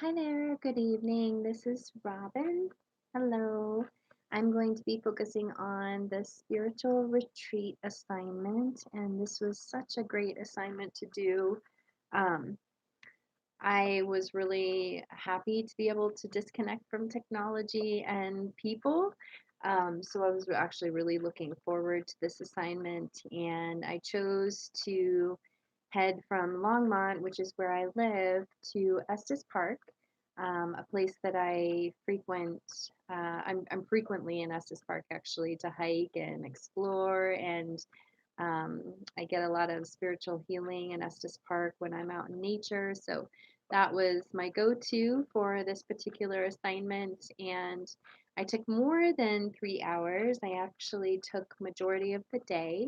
Hi there, good evening. This is Robin. Hello. I'm going to be focusing on the spiritual retreat assignment, and this was such a great assignment to do. Um, I was really happy to be able to disconnect from technology and people. So I was actually really looking forward to this assignment, and I chose to head from Longmont, which is where I live, to Estes Park, a place that I frequent. I'm frequently in Estes Park actually to hike and explore, and I get a lot of spiritual healing in Estes Park when I'm out in nature. So that was my go-to for this particular assignment, and I took more than 3 hours. I actually took majority of the day.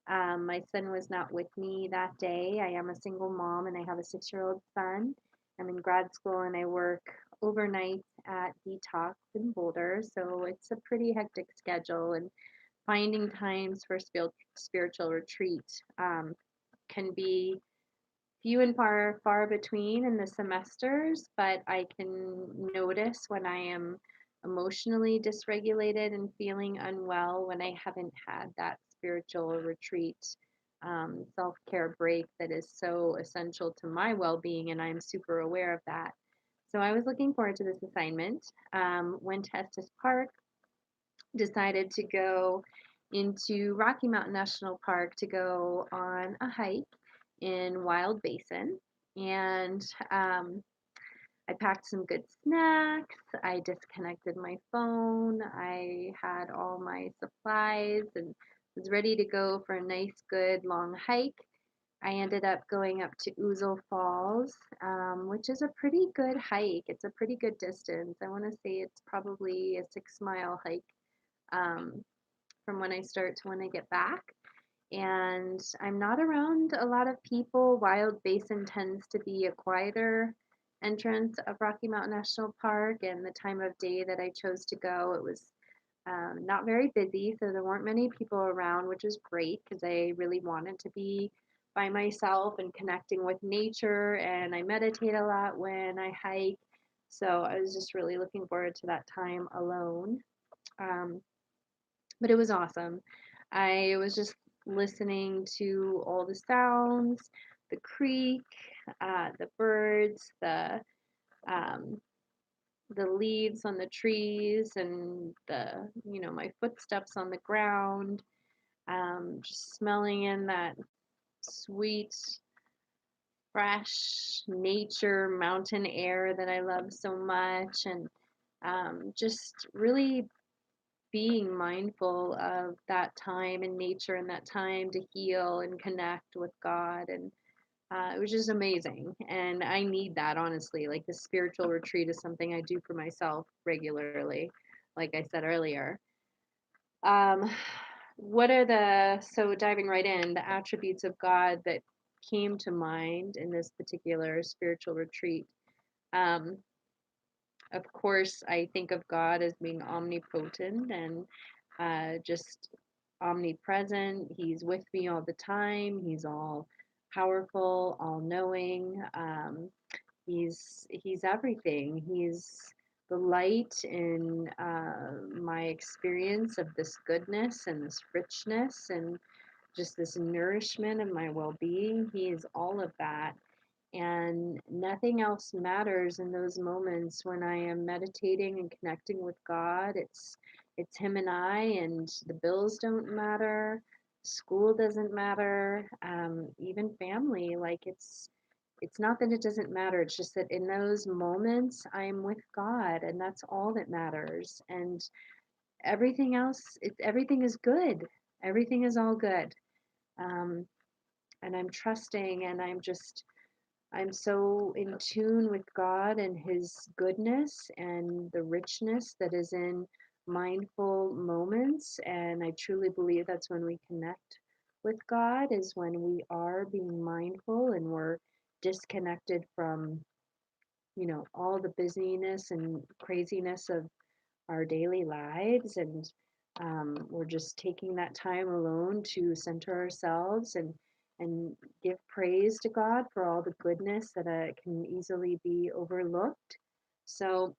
My son was not with me that day. I am a single mom and I have a 6-year-old son. I'm in grad school and I work overnight at Detox in Boulder, so it's a pretty hectic schedule. And finding times for spiritual retreat can be few and far between in the semesters, but I can notice when I am emotionally dysregulated and feeling unwell when I haven't had that spiritual retreat, self-care break that is so essential to my well-being, and I'm super aware of that. So I was looking forward to this assignment. Went to Estes Park, decided to go into Rocky Mountain National Park to go on a hike in Wild Basin. And I packed some good snacks. I disconnected my phone. I had all my supplies and was ready to go for a nice, good long hike. I ended up going up to Ouzel Falls, which is a pretty good hike. It's a pretty good distance. I want to say it's probably a 6 mile hike um, from when I start to when I get back. And I'm not around a lot of people. Wild Basin tends to be a quieter entrance of Rocky Mountain National Park, and the time of day that I chose to go, it was not very busy, so there weren't many people around, which is great because I really wanted to be by myself and connecting with nature. And I meditate a lot when I hike, so I was just really looking forward to that time alone. Um, but it was awesome. I was just listening to all the sounds, the creek, the birds, um, the leaves on the trees, and my footsteps on the ground. Just smelling in that sweet, fresh nature, mountain air that I love so much, and just really being mindful of that time in nature and that time to heal and connect with God. And it was just amazing. And I need that, honestly. Like the spiritual retreat is something I do for myself regularly, like I said earlier. Um, so diving right in, the attributes of God that came to mind in this particular spiritual retreat. Um, of course, I think of God as being omnipotent and just omnipresent. He's with me all the time. He's all powerful, all knowing. He's everything. He's the light in my experience of this goodness and this richness and just this nourishment of my well-being. He is all of that. And nothing else matters in those moments when I am meditating and connecting with God. It's him and I, and the bills don't matter, school doesn't matter, even family. Like it's not that it doesn't matter. It's just that in those moments I'm with God, and that's all that matters. And everything else, everything is good. Everything is all good. Um, and I'm trusting, and I'm so in tune with God and His goodness and the richness that is in mindful moments. And I truly believe that's when we connect with God, is when we are being mindful and we're disconnected from, all the busyness and craziness of our daily lives. And we're just taking that time alone to center ourselves and and give praise to God for all the goodness that can easily be overlooked. So,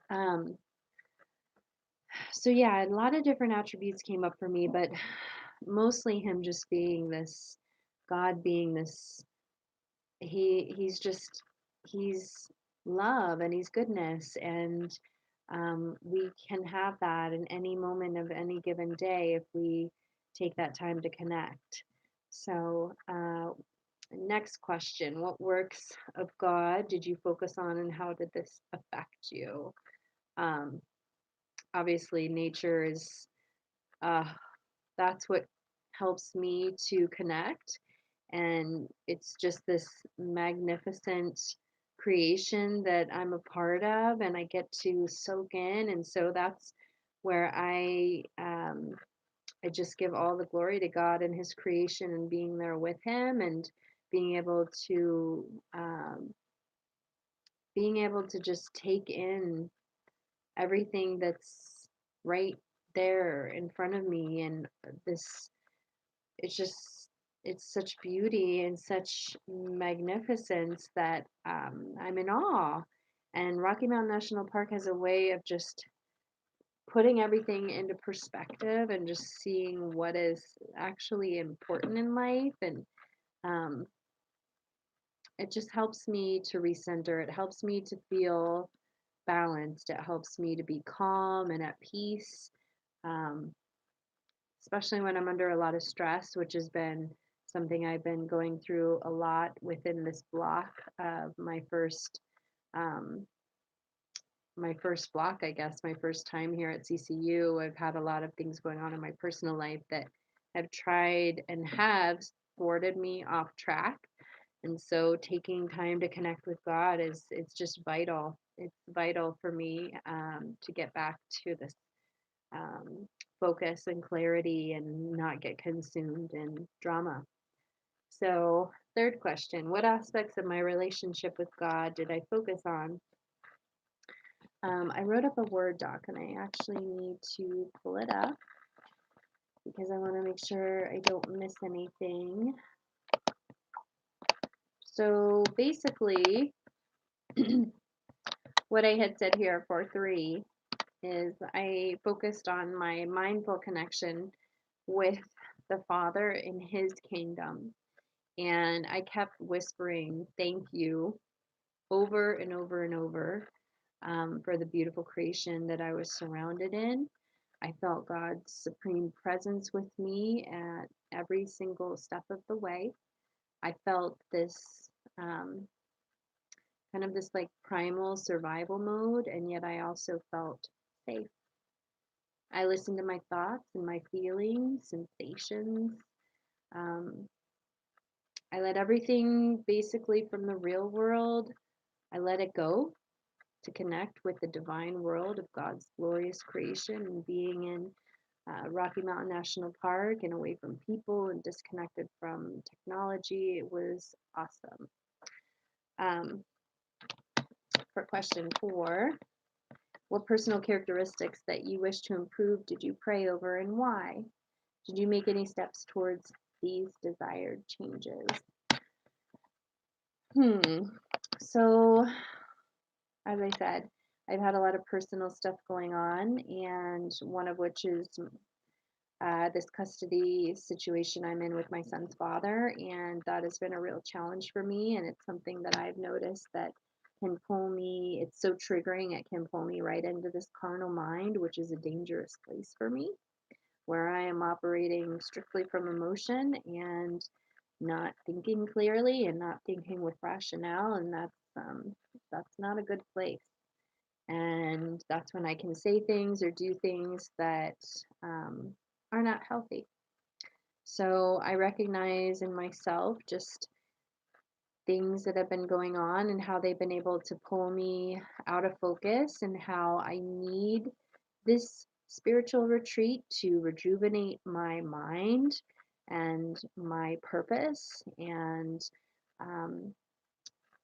um, so yeah, a lot of different attributes came up for me, but mostly him just being this, God being this, he's just, he's love and he's goodness. And we can have that in any moment of any given day if we take that time to connect. So, next question: what works of God did you focus on, and how did this affect you? Um, Obviously, nature is, uh, that's what helps me to connect. And it's just this magnificent creation that I'm a part of, and I get to soak in. And so that's where I just give all the glory to God and His creation and being there with Him, and being able to um, just take in everything that's right there in front of me. And this, it's just, it's such beauty and such magnificence that I'm in awe. And Rocky Mountain National Park has a way of just putting everything into perspective and just seeing what is actually important in life. And um, it just helps me to recenter. It helps me to feel balanced. It helps me to be calm and at peace. Um, Especially when I'm under a lot of stress, which has been something I've been going through a lot within this block of um, my first block, I guess, my first time here at CCU. I've had a lot of things going on in my personal life that have tried and have thwarted me off track. And so taking time to connect with God is, it's just vital. It's vital for me to get back to this um, focus and clarity and not get consumed in drama. So, third question: what aspects of my relationship with God did I focus on? I wrote up a Word doc and I actually need to pull it up because I want to make sure I don't miss anything. So, basically, what I had said here for 3 is I focused on my mindful connection with the Father in His kingdom. And I kept whispering, thank you, over and over and over, for the beautiful creation that I was surrounded in. I felt God's supreme presence with me at every single step of the way. I felt this um, kind of this like primal survival mode, and yet I also felt safe. I listened to my thoughts and my feelings, sensations. Um, I let everything basically from the real world, I let it go to connect with the divine world of God's glorious creation, and being in Rocky Mountain National Park and away from people and disconnected from technology. It was awesome. Um, for question 4, what personal characteristics that you wish to improve did you pray over, and why? Did you make any steps towards these desired changes? So, as I said, I've had a lot of personal stuff going on, and one of which is this custody situation I'm in with my son's father, and that has been a real challenge for me. And it's something that I've noticed that can pull me, it's so triggering, it can pull me right into this carnal mind, which is a dangerous place for me, where I am operating strictly from emotion and not thinking clearly and not thinking with rationale, and that's not a good place. And that's when I can say things or do things that um, are not healthy. So I recognize in myself just things that have been going on and how they've been able to pull me out of focus, and how I need this spiritual retreat to rejuvenate my mind and my purpose, and um,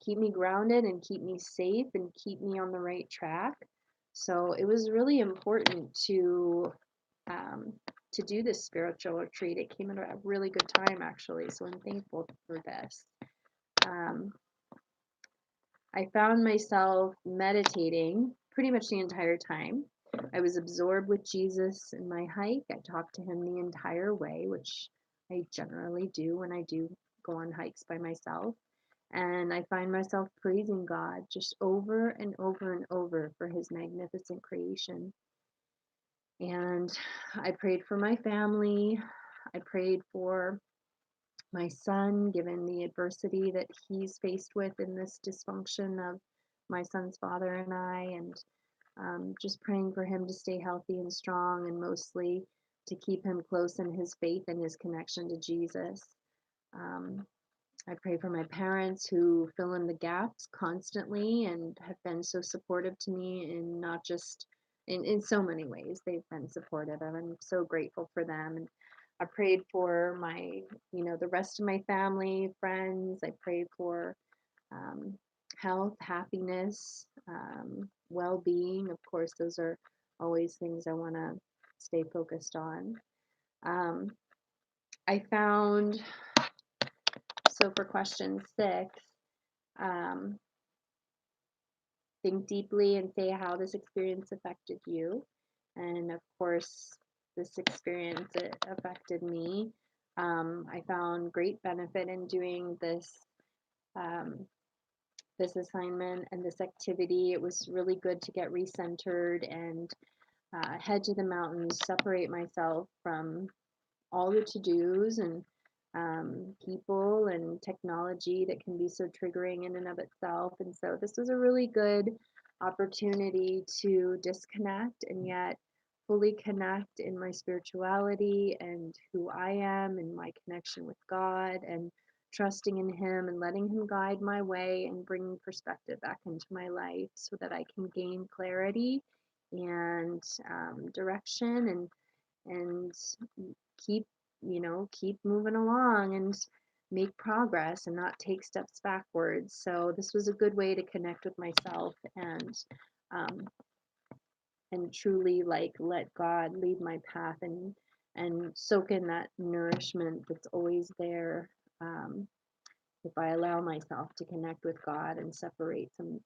keep me grounded and keep me safe and keep me on the right track. So it was really important um, to do this spiritual retreat. It came at a really good time, actually, so I'm thankful for this. Um, I found myself meditating pretty much the entire time. I was absorbed with Jesus in my hike. I talked to him the entire way, which I generally do when I do go on hikes by myself. And I find myself praising God just over and over and over for his magnificent creation. And I prayed for my family. I prayed for my son, given the adversity that he's faced with in this dysfunction of my son's father and I, and just praying for him to stay healthy and strong, and mostly to keep him close in his faith and his connection to Jesus. Um, I pray for my parents who fill in the gaps constantly and have been so supportive to me, in not just in so many ways. They've been supportive, and I'm so grateful for them. And I prayed for my, the rest of my family, friends. I prayed for um, health, happiness, well-being. Of course, those are always things I want to stay focused on. Um, I found, so for question 6, um, think deeply and say how this experience affected you. And of course, this experience, it affected me. I found great benefit in doing um, this assignment and this activity. It was really good to get recentered and head to the mountains, separate myself from all the to-dos and people and technology that can be so triggering in and of itself. And so this was a really good opportunity to disconnect and yet fully connect in my spirituality and who I am and my connection with God, and trusting in him and letting him guide my way and bringing perspective back into my life so that I can gain clarity and direction, and keep keep moving along and make progress and not take steps backwards. So this was a good way to connect with myself, um, and truly like let God lead my path, and soak in that nourishment that's always there, if I allow myself to connect with God and separate from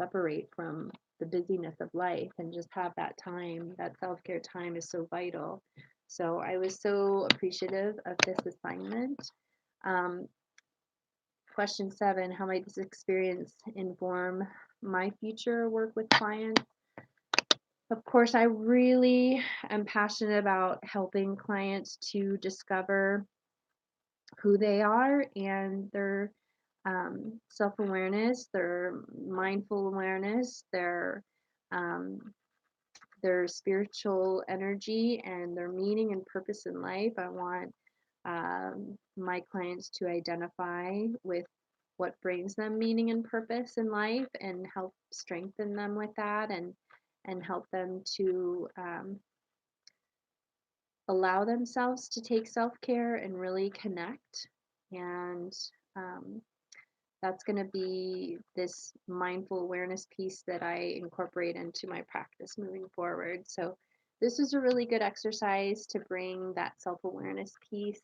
separate from the busyness of life and just have that time. That self-care time is so vital. So I was so appreciative of this assignment. Um, question 7, how might this experience inform my future work with clients? Of course, I really am passionate about helping clients to discover who they are and their self-awareness, their mindful awareness, um, their spiritual energy, and their meaning and purpose in life. I want my clients to identify with what brings them meaning and purpose in life, and help strengthen them with that, and help them to allow themselves to take self-care and really connect. And um, that's going to be this mindful awareness piece that I incorporate into my practice moving forward. So this is a really good exercise to bring that self-awareness piece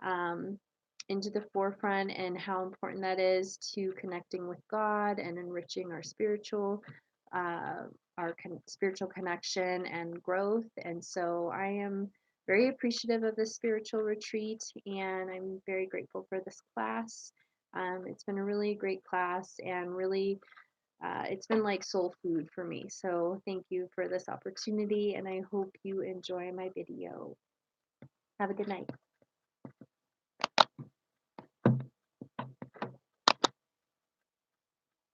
um, into the forefront, and how important that is to connecting with God and enriching uh, spiritual connection and growth. And so I am very appreciative of this spiritual retreat, and I'm very grateful for this class. It's been a really great class, and really it's been like soul food for me. So thank you for this opportunity, and I hope you enjoy my video. Have a good night.